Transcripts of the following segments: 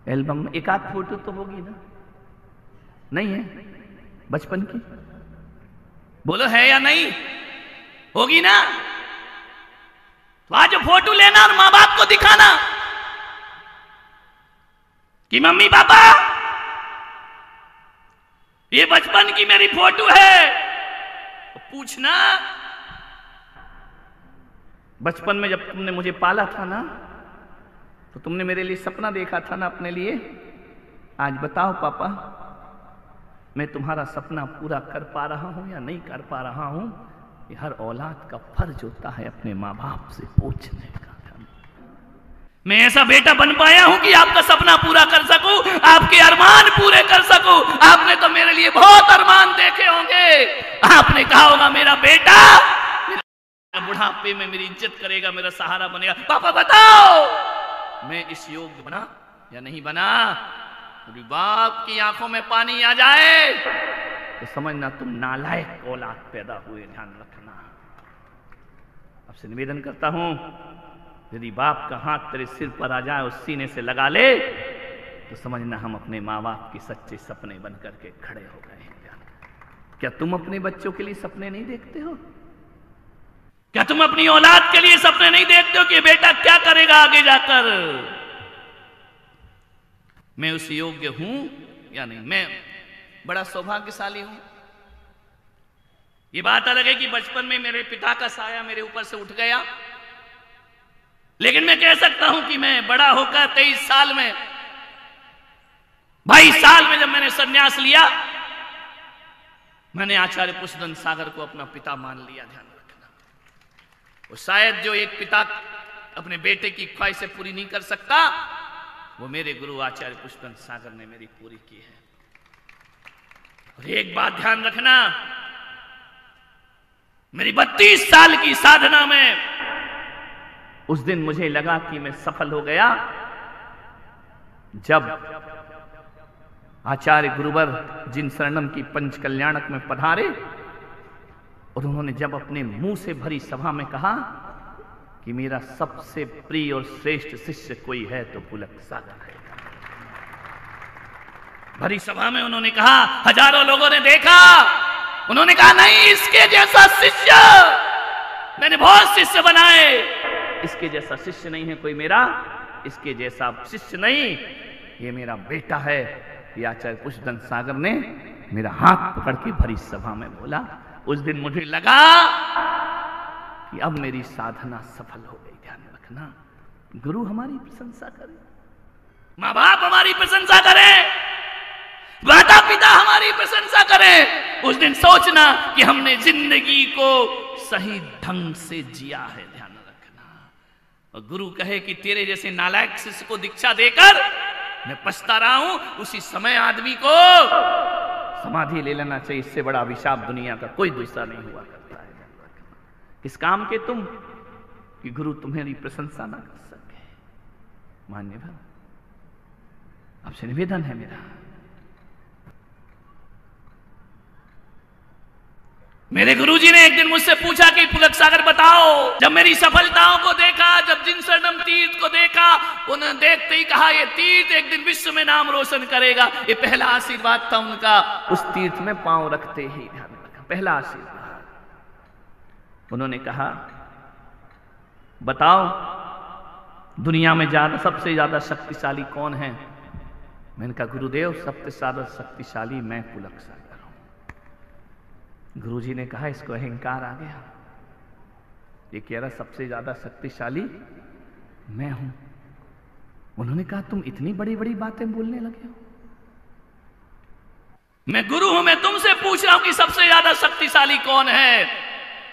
Album में एक आध फोटो तो होगी ना? नहीं है बचपन की? बोलो है या नहीं? होगी ना? तो आज फोटो लेना और मां बाप को दिखाना कि मम्मी पापा ये बचपन की मेरी फोटो है। तो पूछना बचपन में जब तुमने मुझे पाला था ना, तो तुमने मेरे लिए सपना देखा था ना अपने लिए। आज बताओ पापा, मैं तुम्हारा सपना पूरा कर पा रहा हूं या नहीं कर पा रहा हूं? ये हर औलाद का फर्ज होता है अपने माँ बाप से पूछने का। मैं ऐसा बेटा बन पाया हूं कि आपका सपना पूरा कर सकूं, आपके अरमान पूरे कर सकूं। आपने तो मेरे लिए बहुत अरमान देखे होंगे। आपने कहा होगा मेरा बेटा बुढ़ापे में मेरी इज्जत करेगा, मेरा सहारा बनेगा। पापा बताओ मैं इस योग्य बना या नहीं बना? मेरी बाप की आंखों में पानी आ जाए तो समझना तुम नालायक औलाद पैदा हुए। ध्यान रखना। आपसे निवेदन करता हूं, यदि बाप का हाथ तेरे सिर पर आ जाए, उस सीने से लगा ले, तो समझना हम अपने माँ बाप के सच्चे सपने बन करके खड़े हो गए हैं। क्या तुम अपने बच्चों के लिए सपने नहीं देखते हो? क्या तुम अपनी औलाद के लिए सपने नहीं देखते हो कि बेटा क्या करेगा आगे जाकर? मैं उस योग्य हूं या नहीं? मैं बड़ा सौभाग्यशाली हूं। ये बात अलग है कि बचपन में मेरे पिता का साया मेरे ऊपर से उठ गया, लेकिन मैं कह सकता हूं कि मैं बड़ा होकर 23 साल में 22 साल में जब मैंने संन्यास लिया, मैंने आचार्य पुष्पदंत सागर को अपना पिता मान लिया। ध्यान रखना। वो शायद जो एक पिता अपने बेटे की ख्वाहिशें पूरी नहीं कर सकता, वो मेरे गुरु आचार्य पुष्पदंत सागर ने मेरी पूरी की है। और एक बात ध्यान रखना, मेरी 32 साल की साधना में उस दिन मुझे लगा कि मैं सफल हो गया, जब आचार्य गुरुवर जिन शरणम की पंच कल्याणक में पधारे और उन्होंने जब अपने मुंह से भरी सभा में कहा कि मेरा सबसे प्रिय और श्रेष्ठ शिष्य कोई है तो पुलक सागर है। भरी सभा में उन्होंने कहा, हजारों लोगों ने देखा, उन्होंने कहा नहीं इसके जैसा शिष्य मैंने बहुत शिष्य बनाए, इसके जैसा शिष्य नहीं है कोई मेरा, इसके जैसा शिष्य नहीं, ये मेरा बेटा है। ये आचार्य पुष्पदंत सागर ने मेरा हाथ पकड़ के भरी सभा में बोला। उस दिन मुझे लगा कि अब मेरी साधना सफल हो गई। ध्यान रखना, गुरु हमारी प्रशंसा करे, माँ बाप हमारी प्रशंसा करे, माता पिता हमारी प्रशंसा करें, उस दिन सोचना कि हमने जिंदगी को सही ढंग से जिया है। ध्यान रखना। और गुरु कहे कि तेरे जैसे नालायक शिष्य को दीक्षा देकर मैं पछता रहा हूं, उसी समय आदमी को समाधि ले लेना चाहिए। इससे बड़ा अभिशाप दुनिया का कोई दूसरा नहीं हुआ करता है। ध्यान रखना। किस काम के तुम कि गुरु तुम्हारी प्रशंसा ना कर सके? मान्यवर, आपसे निवेदन है मेरा, मेरे गुरुजी ने एक दिन मुझसे पूछा कि पुलक सागर बताओ, जब मेरी सफलताओं को देखा, जब जिन शरणम तीर्थ को देखा, उन्होंने देखते ही कहा ये तीर्थ एक दिन विश्व में नाम रोशन करेगा। ये पहला आशीर्वाद था उनका, उस तीर्थ में पांव रखते ही। ध्यान रखा, पहला आशीर्वाद। उन्होंने कहा बताओ दुनिया में सबसे ज्यादा शक्तिशाली कौन है? मैंने कहा गुरुदेव सबसे ज्यादा शक्तिशाली मैं पुलक सागर। गुरुजी ने कहा इसको अहंकार आ गया, ये कह रहा सबसे ज्यादा शक्तिशाली मैं हूं। उन्होंने कहा तुम इतनी बड़ी बड़ी बातें बोलने लगे हो, मैं गुरु हूं, मैं तुमसे पूछ रहा हूं कि सबसे ज्यादा शक्तिशाली कौन है?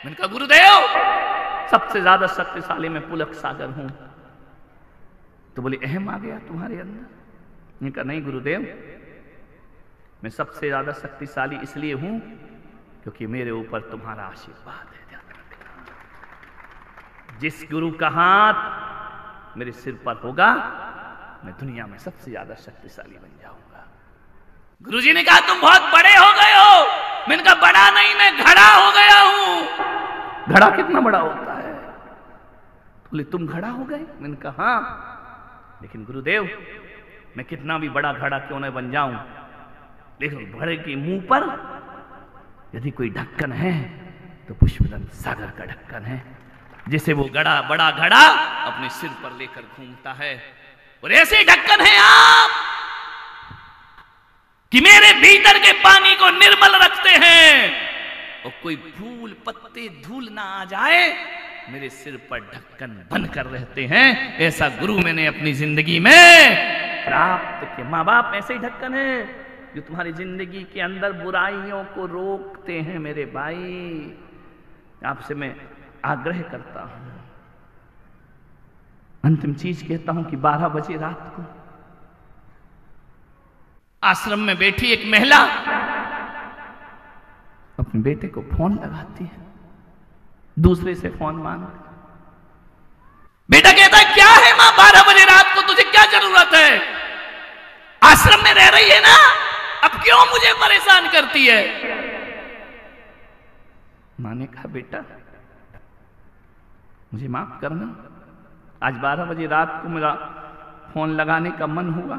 मैंने कहा गुरुदेव सबसे ज्यादा शक्तिशाली मैं पुलक सागर हूं। तो बोले अहम आ गया तुम्हारे अंदर? मैंने कहा नहीं गुरुदेव, मैं सबसे ज्यादा शक्तिशाली इसलिए हूं क्योंकि मेरे ऊपर तुम्हारा आशीर्वाद है। ध्यान रखना, जिस गुरु का हाथ मेरे सिर पर होगा मैं दुनिया में सबसे ज्यादा शक्तिशाली बन जाऊंगा। गुरुजी ने कहा तुम बहुत बड़े हो गए हो। मैंने कहा बड़ा नहीं, मैं घड़ा हो गया हूं। घड़ा कितना बड़ा होता है? बोले तुम घड़ा हो गए? मैंने कहा हाँ, लेकिन गुरुदेव मैं कितना भी बड़ा घड़ा क्यों न बन जाऊं, लेकिन घड़े के मुंह पर यदि कोई ढक्कन है तो पुष्पदंत सागर का ढक्कन है, जिसे वो बड़ा घड़ा अपने सिर पर लेकर घूमता है। और ऐसे ढक्कन है आप कि मेरे भीतर के पानी को निर्मल रखते हैं, और कोई फूल पत्ते धूल ना आ जाए, मेरे सिर पर ढक्कन बनकर रहते हैं। ऐसा गुरु मैंने अपनी जिंदगी में प्राप्त किया। माँ बाप ऐसे ही ढक्कन है जो तुम्हारी जिंदगी के अंदर बुराइयों को रोकते हैं। मेरे भाई, आपसे मैं आग्रह करता हूं, अंतिम चीज कहता हूं कि 12 बजे रात को आश्रम में बैठी एक महिला अपने बेटे को फोन लगाती है, दूसरे से फोन मांग। बेटा कहता है, क्या है मां, 12 बजे रात को तुझे क्या जरूरत है? आश्रम में रह रही है ना, अब क्यों मुझे परेशान करती है? मां ने कहा, बेटा मुझे माफ करना, आज 12 बजे रात को मेरा फोन लगाने का मन हुआ,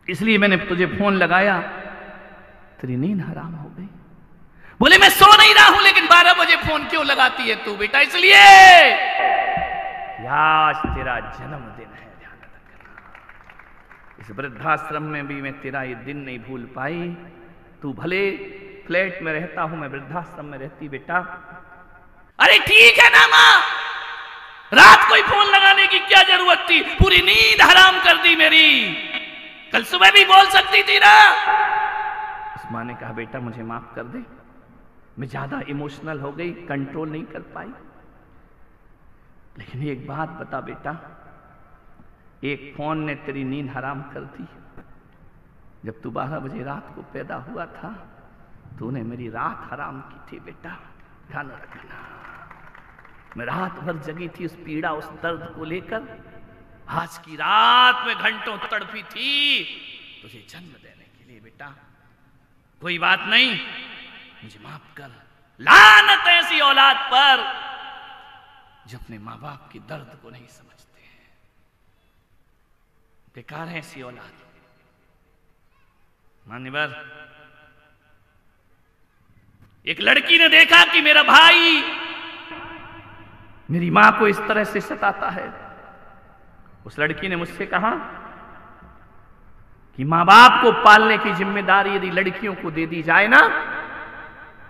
इसलिए मैंने तुझे फोन लगाया, तेरी नींद हराम हो गई। बोले, मैं सो नहीं रहा हूं, लेकिन 12 बजे फोन क्यों लगाती है तू? बेटा इसलिए आज तेरा जन्मदिन है, ध्यान रखना। इस वृद्धाश्रम में भी मैं तेरा ये दिन नहीं भूल पाई। तू भले फ्लैट में रहता हूं, मैं वृद्धाश्रम में रहती बेटा। अरे ठीक है ना मां, रात को ही फोन लगाने की क्या जरूरत थी? पूरी नींद हराम कर दी मेरी, कल सुबह भी बोल सकती थी ना। उस मां ने कहा, बेटा मुझे माफ कर दे, मैं ज्यादा इमोशनल हो गई, कंट्रोल नहीं कर पाई। लेकिन एक बात बता बेटा, एक फोन ने तेरी नींद हराम कर दी। जब तू 12 बजे रात को पैदा हुआ था, तूने मेरी रात हराम की थी बेटा, ध्यान रखना। मैं रात भर जगी थी उस पीड़ा, उस दर्द को लेकर। आज की रात में घंटों तड़पी थी तुझे जन्म देने के लिए बेटा। कोई बात नहीं, मुझे माफ कर। लानत ऐसी औलाद पर जो अपने मां बाप की दर्द को नहीं समझते हैं। बेकार है ऐसी औलाद। मान्यवर, एक लड़की ने देखा कि मेरा भाई मेरी मां को इस तरह से सताता है। उस लड़की ने मुझसे कहा कि मां बाप को पालने की जिम्मेदारी यदि लड़कियों को दे दी जाए ना,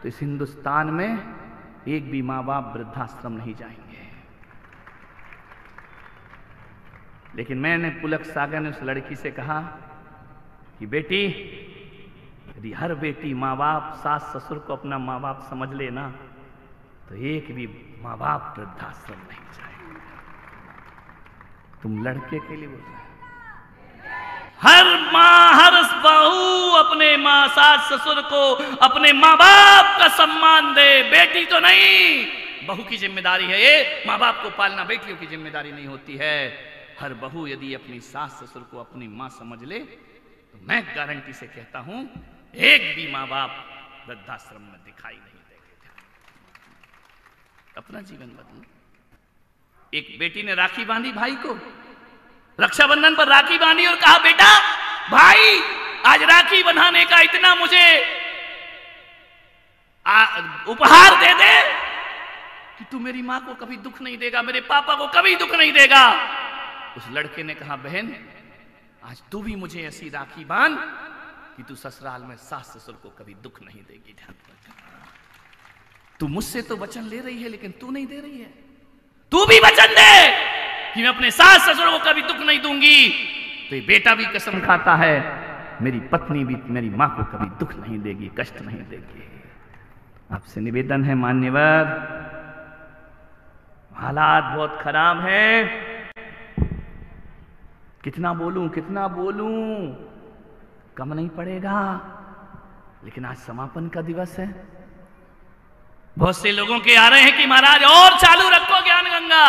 तो इस हिंदुस्तान में एक भी मां बाप वृद्धाश्रम नहीं जाएंगे। लेकिन मैंने पुलक सागर ने उस लड़की से कहा कि बेटी, यदि हर बेटी मां बाप, सास ससुर को अपना मां बाप समझ ले ना, तो एक भी मां बाप वृद्धाश्रम नहीं जाएंगे। तुम लड़के के लिए बोल रहे हो? हर मां, हर बहू अपने मां, सास ससुर को, अपने मां बाप का सम्मान दे। बेटी तो नहीं, बहू की जिम्मेदारी है ये। मां बाप को पालना बेटियों की जिम्मेदारी नहीं होती है। हर बहू यदि अपनी सास ससुर को अपनी मां समझ ले, तो मैं गारंटी से कहता हूं एक भी मां बाप वृद्धाश्रम में दिखाई नहीं देंगे। अपना जीवन बदलो। एक बेटी ने राखी बांधी भाई को, रक्षाबंधन पर राखी बांधी और कहा, बेटा भाई आज राखी बंधाने का इतना मुझे उपहार दे दे कि तू मेरी मां को कभी दुख नहीं देगा, मेरे पापा को कभी दुख नहीं देगा। उस लड़के ने कहा, बहन आज तू भी मुझे ऐसी राखी बांध कि तू ससुराल में सास ससुर को कभी दुख नहीं देगी। ध्यान रखना, तू मुझसे तो वचन ले रही है, लेकिन तू नहीं दे रही है। तू भी वचन दे कि मैं अपने सास ससुर को कभी दुख नहीं दूंगी। तो ये बेटा भी कसम खाता है, मेरी पत्नी भी मेरी मां को कभी दुख नहीं देगी, कष्ट नहीं देगी। आपसे निवेदन है मान्यवर, हालात बहुत खराब है। कितना बोलूं कितना बोलूं, कम नहीं पड़ेगा। लेकिन आज समापन का दिवस है। बहुत से लोगों के आ रहे हैं कि महाराज और चालू रखो ज्ञान गंगा।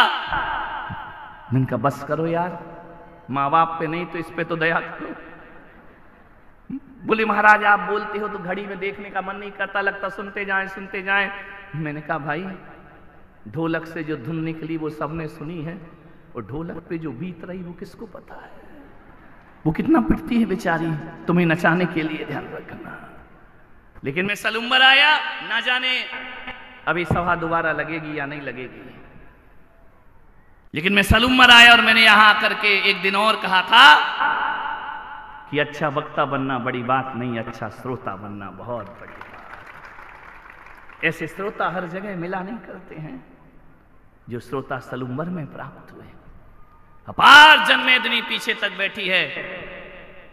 इनका बस करो यार, माँ बाप पे नहीं तो इस पे तो दया करो। बोले महाराज आप बोलते हो तो घड़ी में देखने का मन नहीं करता, लगता सुनते जाएं सुनते जाएं। मैंने कहा भाई, ढोलक से जो धुन निकली वो सबने सुनी है, और ढोलक पे जो बीत रही वो किसको पता है। वो कितना पिटती है बेचारी तुम्हें नचाने के लिए, ध्यान रखना। लेकिन मैं सलूम्बर आया, ना जाने अभी सभा दोबारा लगेगी या नहीं लगेगी, लेकिन मैं सलूम्बर आया और मैंने यहां आकर के एक दिन और कहा था कि अच्छा वक्ता बनना बड़ी बात नहीं, अच्छा श्रोता बनना बहुत बड़ी बात। ऐसे श्रोता हर जगह मिला नहीं करते हैं जो श्रोता सलूम्बर में प्राप्त हुए। अपार जनमेदिनी पीछे तक बैठी है,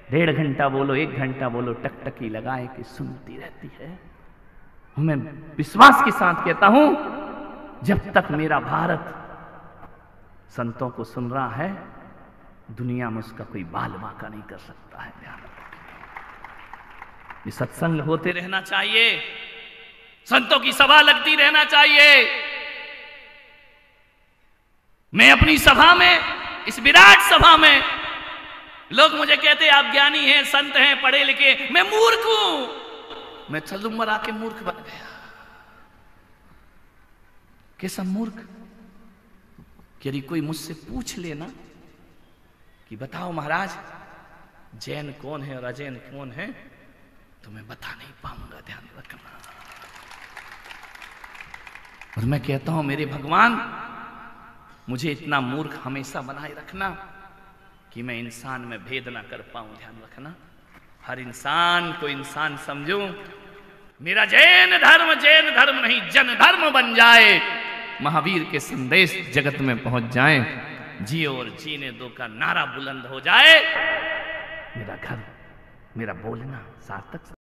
1.5 घंटा बोलो 1 घंटा बोलो टकटकी लगाए कि सुनती रहती है। मैं विश्वास के साथ कहता हूं जब तक मेरा भारत संतों को सुन रहा है, दुनिया में उसका कोई बाल बांका नहीं कर सकता है। ध्यान रखें, ये सत्संग होते रहना चाहिए, संतों की सभा लगती रहना चाहिए। मैं अपनी सभा में, इस विराट सभा में, लोग मुझे कहते हैं आप ज्ञानी हैं, संत हैं, पढ़े लिखे, मैं मूर्ख हूं। मैं सलूम्बर आके मूर्ख बन गया। कैसा मूर्ख? यदि कोई मुझसे पूछ लेना कि बताओ महाराज जैन कौन है और अजैन कौन है, तो मैं बता नहीं पाऊंगा। ध्यान रखना। और मैं कहता हूं मेरे भगवान मुझे इतना मूर्ख हमेशा बनाए रखना कि मैं इंसान में भेद ना कर पाऊं। ध्यान रखना, हर इंसान को इंसान समझूं। मेरा जैन धर्म नहीं जन धर्म बन जाए, महावीर के संदेश जगत में पहुंच जाए, जियो और जीने दो का नारा बुलंद हो जाए, मेरा घर, मेरा बोलना सार्थक